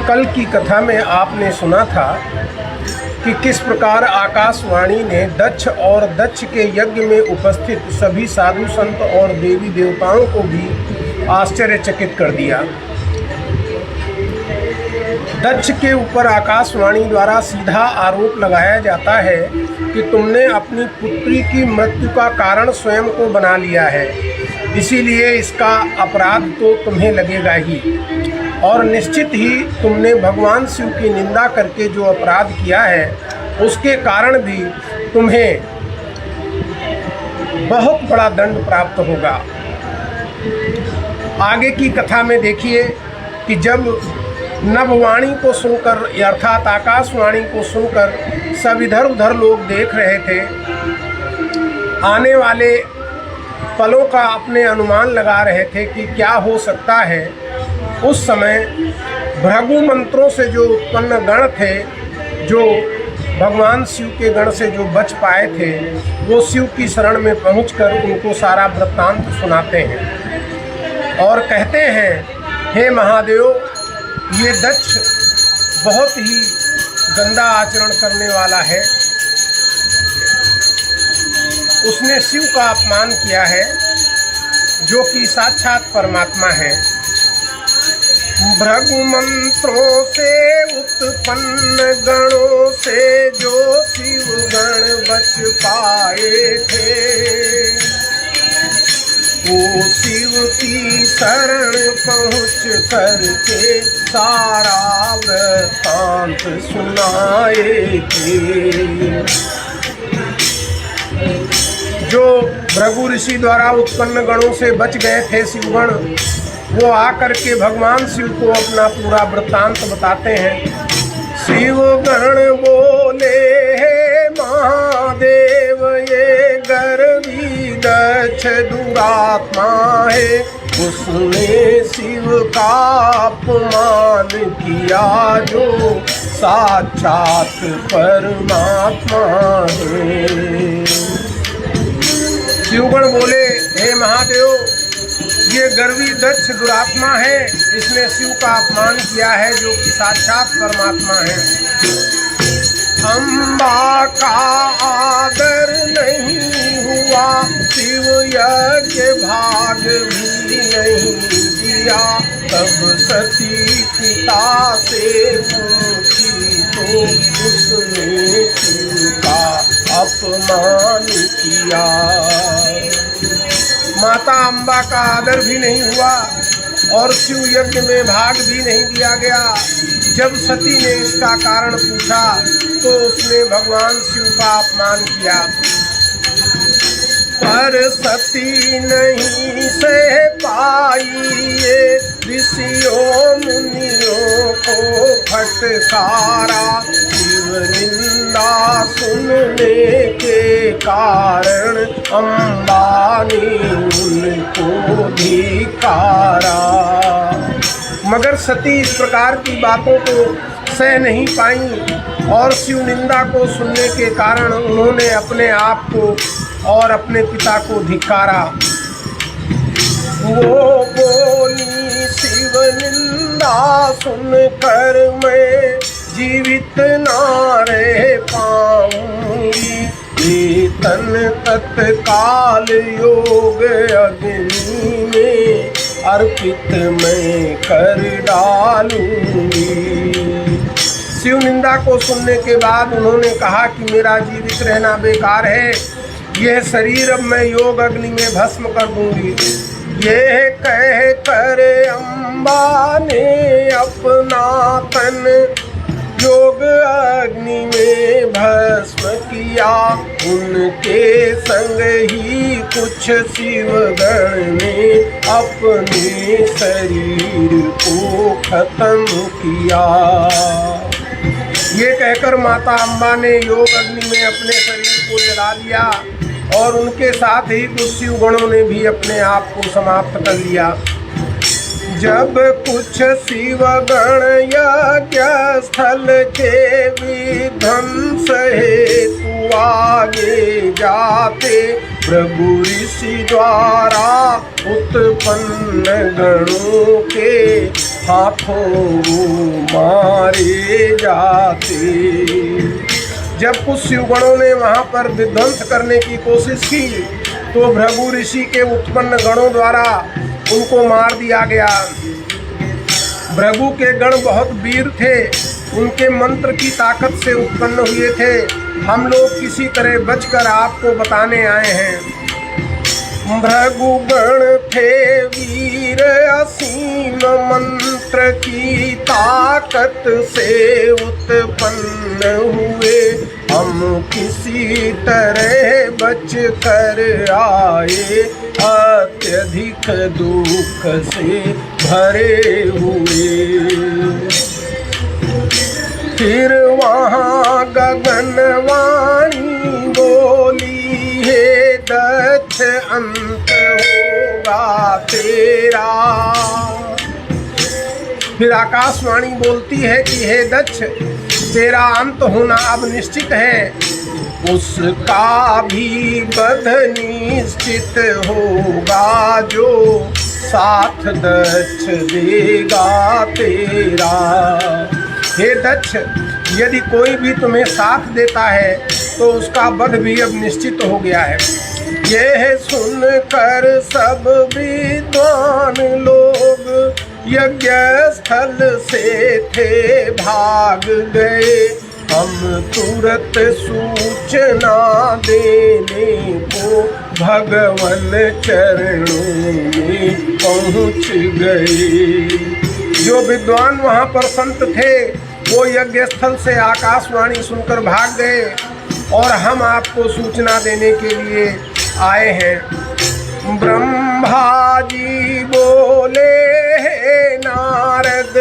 कल की कथा में आपने सुना था कि किस प्रकार आकाशवाणी ने दक्ष और दक्ष के यज्ञ में उपस्थित सभी साधु संत और देवी देवताओं को भी आश्चर्यचकित कर दिया। दक्ष के ऊपर आकाशवाणी द्वारा सीधा आरोप लगाया जाता है कि तुमने अपनी पुत्री की मृत्यु का कारण स्वयं को बना लिया है, इसीलिए इसका अपराध तो तुम्हें लगेगा ही। और निश्चित ही तुमने भगवान शिव की निंदा करके जो अपराध किया है उसके कारण भी तुम्हें बहुत बड़ा दंड प्राप्त होगा। आगे की कथा में देखिए कि जब नभवाणी को सुनकर अर्थात आकाशवाणी को सुनकर सब इधर उधर लोग देख रहे थे, आने वाले पलों का अपने अनुमान लगा रहे थे कि क्या हो सकता है, उस समय भृगु मंत्रों से जो उत्पन्न गण थे, जो भगवान शिव के गण से जो बच पाए थे, वो शिव की शरण में पहुंचकर उनको सारा वृत्तांत सुनाते हैं और कहते हैं, हे महादेव, ये दक्ष बहुत ही गंदा आचरण करने वाला है। उसने शिव का अपमान किया है जो कि साक्षात परमात्मा है। भृगु मंत्रों से उत्पन्न गणों से जो शिव गण बच पाए थे, वो शिव की शरण पहुँच करके सारा वृत्तांत सुनाए थे। जो भृगु ऋषि द्वारा उत्पन्न गणों से बच गए थे शिवगण, वो आकर के भगवान शिव को अपना पूरा वृत्तांत बताते हैं। शिव गण बोले, हे महादेव, ये गर्वी दक्ष दुरात्मा है, उसने शिव का अपमान किया जो साक्षात परमात्मा है। शिवगण बोले, हे महादेव, ये गर्वी दक्ष दुरात्मा है, इसने शिव का अपमान किया है जो कि साक्षात परमात्मा है। अम्बा का आदर नहीं हुआ, शिव यज्ञ भाग भी नहीं दिया, तब सती पिता से पूछी तो उसने शिव का अपमान किया। माता अम्बा का आदर भी नहीं हुआ और शिव यज्ञ में भाग भी नहीं दिया गया। जब सती ने इसका कारण पूछा तो उसने भगवान शिव का अपमान किया। पर सती नहीं सह पाई ये ऋषियों मुनियों को फटकारा, शिव निंदा सुनने के कारण अम्बा ने उनको धिक्कारा। मगर सती इस प्रकार की बातों को सह नहीं पाई और शिव निंदा को सुनने के कारण उन्होंने अपने आप को और अपने पिता को धिक्कारा। वो बोली, शिव निंदा सुनकर मैं जीवित ना रह पाऊंगी, ये तन तत्काल योग अग्नि में अर्पित मैं कर डालूंगी। शिव निंदा को सुनने के बाद उन्होंने कहा कि मेरा जीवित रहना बेकार है, यह शरीर अब मैं योग अग्नि में भस्म कर दूंगी। यह कह कर अम्बा ने अपना तन योग अग्नि में भस्म किया, उनके संग ही कुछ शिवगण ने अपने शरीर को खत्म किया। ये कहकर माता अम्बा ने योग अग्नि में अपने शरीर को जला लिया और उनके साथ ही कुछ शिवगणों ने भी अपने आप को समाप्त कर लिया। जब कुछ शिवगण यज्ञ स्थल के विध्वंस हेतु आगे जाते, भृगु ऋषि द्वारा उत्पन्न गणों के हाथों मारे जाते। जब कुछ शिवगणों ने वहाँ पर विध्वंस करने की कोशिश की तो भृगु ऋषि के उत्पन्न गणों द्वारा उनको मार दिया गया। भृगु के गण बहुत वीर थे, उनके मंत्र की ताकत से उत्पन्न हुए थे। हम लोग किसी तरह बचकर आपको बताने आए हैं। भृगु गण थे वीर असीम, मंत्र की ताकत से उत्पन्न हुए। हम किसी तरह बच कर आए, अत्यधिक दुख से भरे हुए। फिर वहाँ गगनवाणी बोली, हे दक्ष अंत होगा तेरा। फिर आकाशवाणी बोलती है कि हे दक्ष, तेरा अंत होना अब निश्चित है। उसका भी वध निश्चित होगा, जो साथ दक्ष देगा तेरा। हे दक्ष, यदि कोई भी तुम्हें साथ देता है तो उसका वध भी अब निश्चित हो गया है। यह सुनकर सब विद्वान लोग यज्ञ स्थल से थे भाग गए। हम तुरंत सूचना देने को भगवन चरणों में पहुँच गए। जो विद्वान वहाँ पर संत थे वो यज्ञ स्थल से आकाशवाणी सुनकर भाग गए और हम आपको सूचना देने के लिए आए हैं। ब्रह्मा जी बोले, हे नारद,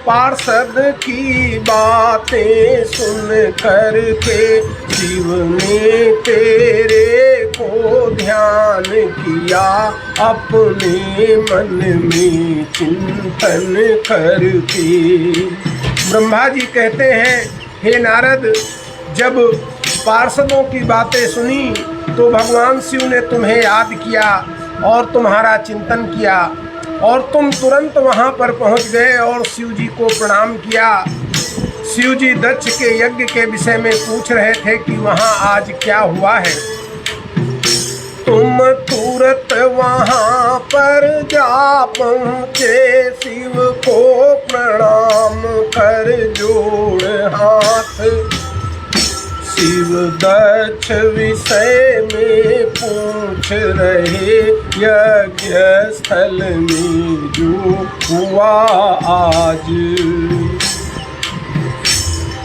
पार्षद की बातें सुन कर के शिव ने तेरे को ध्यान किया, अपने मन में चिंतन करके। ब्रह्मा जी कहते हैं, हे नारद, जब पार्षदों की बातें सुनी तो भगवान शिव ने तुम्हें याद किया और तुम्हारा चिंतन किया और तुम तुरंत वहाँ पर पहुँच गए और शिव जी को प्रणाम किया। शिव जी दक्ष के यज्ञ के विषय में पूछ रहे थे कि वहाँ आज क्या हुआ है। तुम तुरंत वहाँ पर जा पहुँचे, शिव को प्रणाम कर जोड़ हाथ। शिव दक्ष विषय में पूछ रहे, यज्ञ स्थल में जो हुआ आज।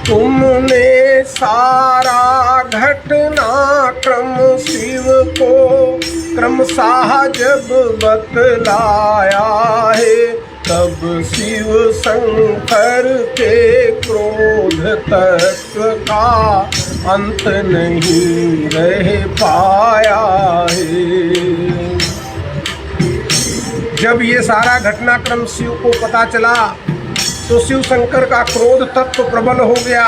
तुमने सारा घटनाक्रम शिव को क्रमशः जब बतलाया है, तब शिव शंकर के क्रोध तत्व का अंत नहीं रह पाया है। जब ये सारा घटनाक्रम शिव को पता चला तो शिव शंकर का क्रोध तत्व प्रबल हो गया।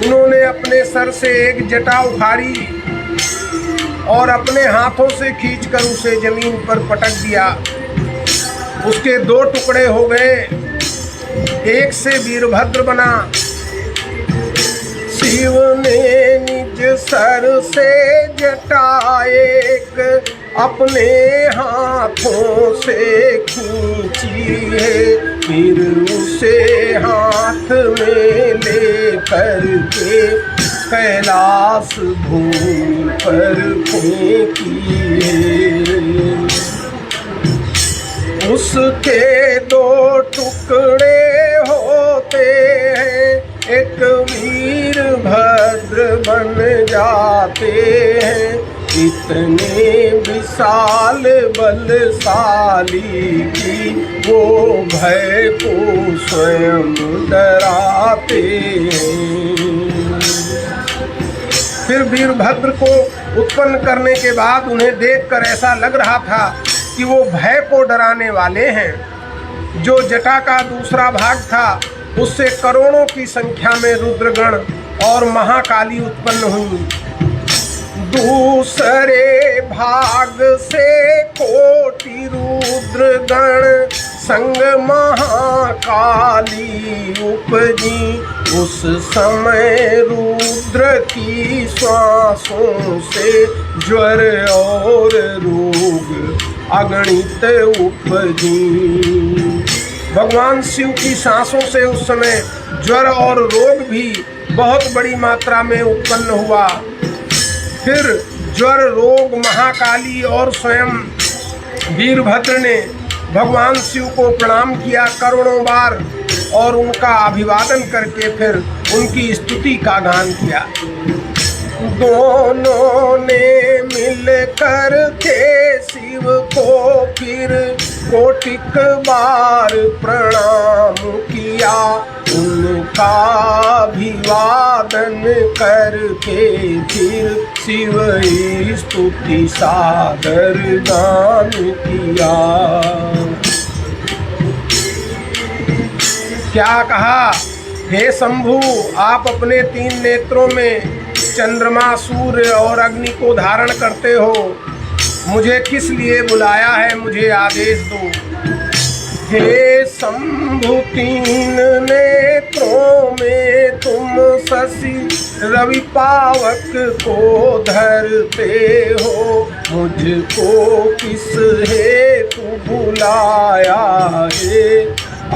उन्होंने अपने सर से एक जटा उखाड़ी और अपने हाथों से खींचकर उसे जमीन पर पटक दिया। उसके दो टुकड़े हो गए, एक से वीरभद्र बना। शिव ने निज सर से जटा एक अपने हाथों से खींची है, फिर उसे हाथ में ले कर के कैलाश भूमि पर फेंकी है। उसके दो टुकड़े होते हैं, एक वीरभद्र बन जाते हैं। इतने विशाल बलशाली की वो भय को स्वयं डराते हैं। फिर वीरभद्र को उत्पन्न करने के बाद उन्हें देखकर ऐसा लग रहा था कि वो भय को डराने वाले हैं। जो जटा का दूसरा भाग था उससे करोड़ों की संख्या में रुद्रगण और महाकाली उत्पन्न हुई। दूसरे भाग से कोटि रुद्र गण संग महाकाली उपजी। उस समय रुद्र की श्वासों से ज्वर और रोग अगणित उपजी। भगवान शिव की सांसों से उस समय ज्वर और रोग भी बहुत बड़ी मात्रा में उत्पन्न हुआ। फिर ज्वर, रोग, महाकाली और स्वयं वीरभद्र ने भगवान शिव को प्रणाम किया करोड़ों बार और उनका अभिवादन करके फिर उनकी स्तुति का गान किया। दोनों ने मिलकर के शिव को फिर कोटिक बार प्रणाम किया। उनका अभिवादन करके फिर शिव स्तुति सादर गान किया। क्या कहा? हे शंभु, आप अपने 3 नेत्रों में चंद्रमा, सूर्य और अग्नि को धारण करते हो। मुझे किस लिए बुलाया है? मुझे आदेश दो। हे शंभु, 3 नेत्रों में तुम शशि रवि पावक को धरते हो। मुझको किस हेतु बुलाया है?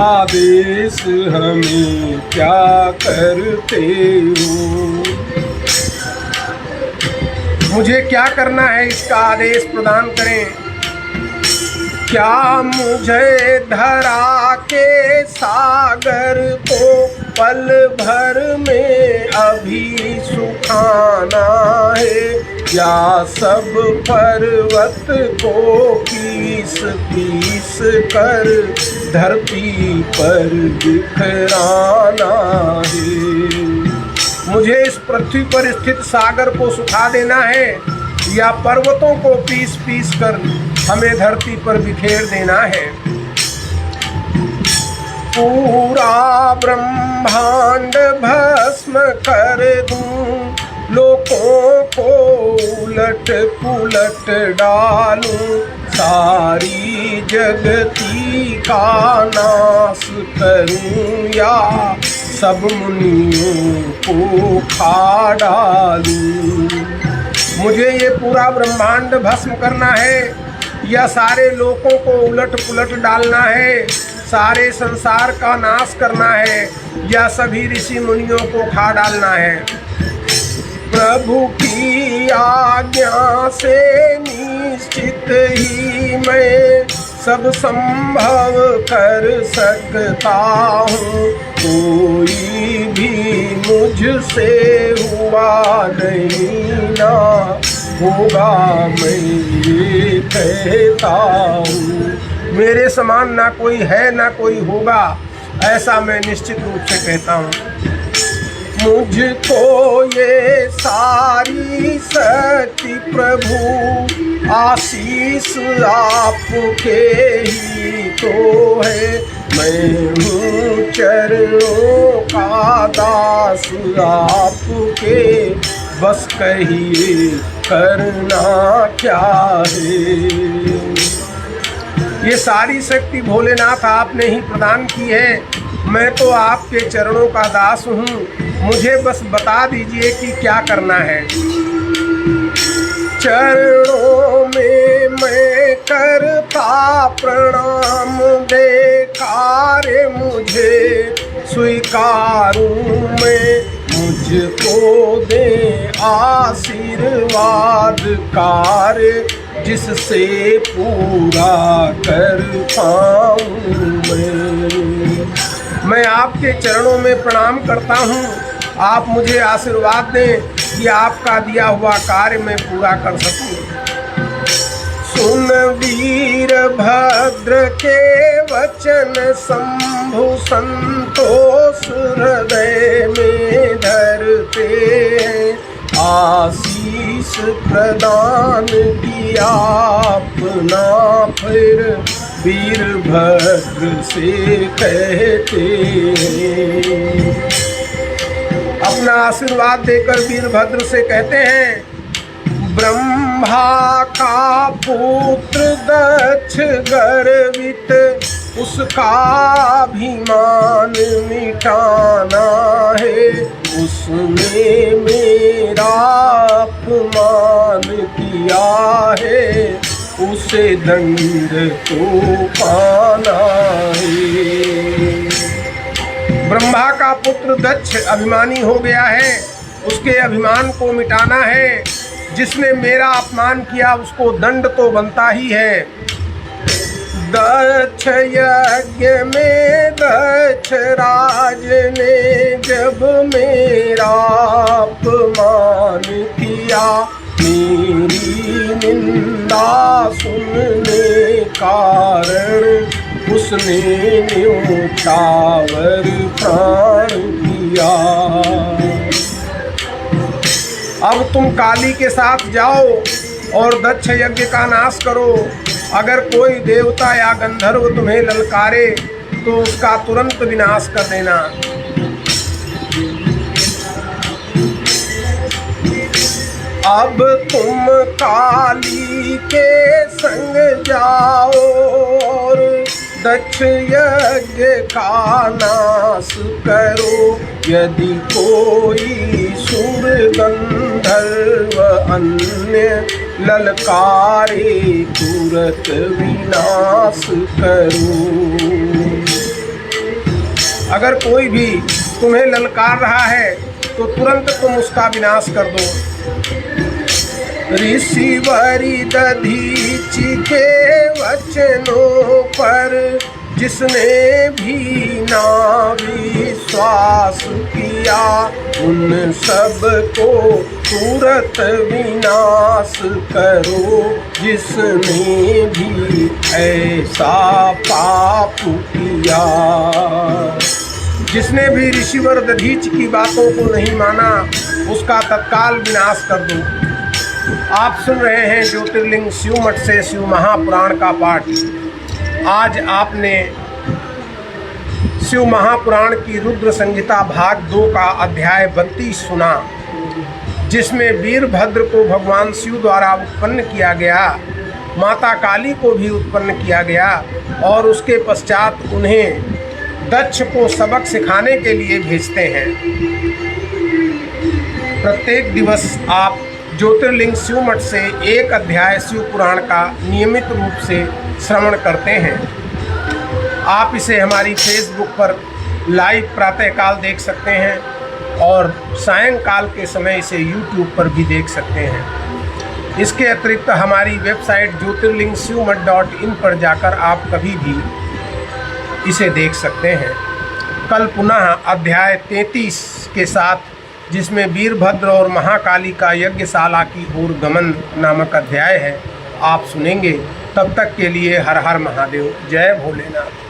आदेश हमें क्या करते हो? मुझे क्या करना है, इसका आदेश प्रदान करें। क्या मुझे धरा के सागर को पल भर में अभी सुखाना है? या सब पर्वत को पीस पीस कर धरती पर बिखराना है? मुझे इस पृथ्वी पर स्थित सागर को सुखा देना है या पर्वतों को पीस पीस कर हमें धरती पर बिखेर देना है? पूरा ब्रह्मांड भस्म कर दूं, लोकों को उलट पुलट डालूं, सारी जगती का नाश करूं या सब मुनियों को खा डालूं? मुझे ये पूरा ब्रह्मांड भस्म करना है या सारे लोकों को उलट पुलट डालना है, सारे संसार का नाश करना है या सभी ऋषि मुनियों को खा डालना है? प्रभु की आज्ञा से निश्चित ही मैं सब संभव कर सकता हूँ। कोई भी मुझसे हुआ नहीं ना होगा, मैं ये कहता हूँ। मेरे समान ना कोई है ना कोई होगा, ऐसा मैं निश्चित रूप से कहता हूँ। मुझको ये सारी शक्ति प्रभु आशीष आपके ही तो है। मैं हूँ चरणों का दास आपके, बस कहिए करना क्या है? ये सारी शक्ति भोलेनाथ आपने ही प्रदान की है। मैं तो आपके चरणों का दास हूँ, मुझे बस बता दीजिए कि क्या करना है। चरणों में मैं करता प्रणाम, देकारे मुझे स्वीकारूं मैं। मुझको दे आशीर्वाद कार्य, जिससे पूरा कर पाऊं मैं आपके चरणों में प्रणाम करता हूँ। आप मुझे आशीर्वाद दें कि आपका दिया हुआ कार्य मैं पूरा कर सकूं। सुन वीरभद्र के वचन शंभु संतोष हृदय में धरते हैं। आशीष प्रदान किया अपना फिर वीरभद्र से कहते हैं। अपना आशीर्वाद देकर वीरभद्र से कहते हैं, ब्रह्मा का पुत्र दक्ष गर्वित, उसका अभिमान मिटाना है। उसने मेरा अपमान किया है, उसे दंड तो पाना है। ब्रह्मा का पुत्र दक्ष अभिमानी हो गया है, उसके अभिमान को मिटाना है। जिसने मेरा अपमान किया उसको दंड तो बनता ही है। दक्ष यज्ञ में दक्ष राज ने जब मेरा अपमान किया, मेरी निंदा सुनने कारण उसने न्योछावर प्राण किया। अब तुम काली के साथ जाओ और दक्ष यज्ञ का नाश करो। अगर कोई देवता या गंधर्व तुम्हें ललकारे तो उसका तुरंत विनाश कर देना। अब तुम काली के संग जाओ और दक्ष यज्ञ का नाश करो। यदि कोई सुर गंधर्व अन्य ललकारे तुरंत विनाश करो। अगर कोई भी तुम्हें ललकार रहा है तो तुरंत तुम उसका विनाश कर दो। ऋषि वरी दधीचि के वचनों पर जिसने भी ना विश्वास किया, उन सब को तुरंत विनाश करो। जिसने भी ऐसा पाप किया, जिसने भी ऋषिवर दधीचि की बातों को नहीं माना उसका तत्काल विनाश कर दो। आप सुन रहे हैं ज्योतिर्लिंग शिव मठ से शिव महापुराण का पाठ। आज आपने शिव महापुराण की रुद्र संहिता भाग 2 का अध्याय 32 सुना, जिसमें वीरभद्र को भगवान शिव द्वारा उत्पन्न किया गया, माता काली को भी उत्पन्न किया गया और उसके पश्चात उन्हें दक्ष को सबक सिखाने के लिए भेजते हैं। प्रत्येक दिवस आप ज्योतिर्लिंग शिव मठ से एक अध्याय शिव पुराण का नियमित रूप से श्रवण करते हैं। आप इसे हमारी फेसबुक पर लाइव प्रातःकाल देख सकते हैं और सायंकाल के समय इसे यूट्यूब पर भी देख सकते हैं। इसके अतिरिक्त हमारी वेबसाइट ज्योतिर्लिंगशिवमठ.in पर जाकर आप कभी भी इसे देख सकते हैं। कल पुनः अध्याय 33 के साथ, जिसमें वीरभद्र और महाकाली का यज्ञशाला की ओर गमन नामक अध्याय है, आप सुनेंगे। तब तक के लिए हर हर महादेव। जय भोलेनाथ।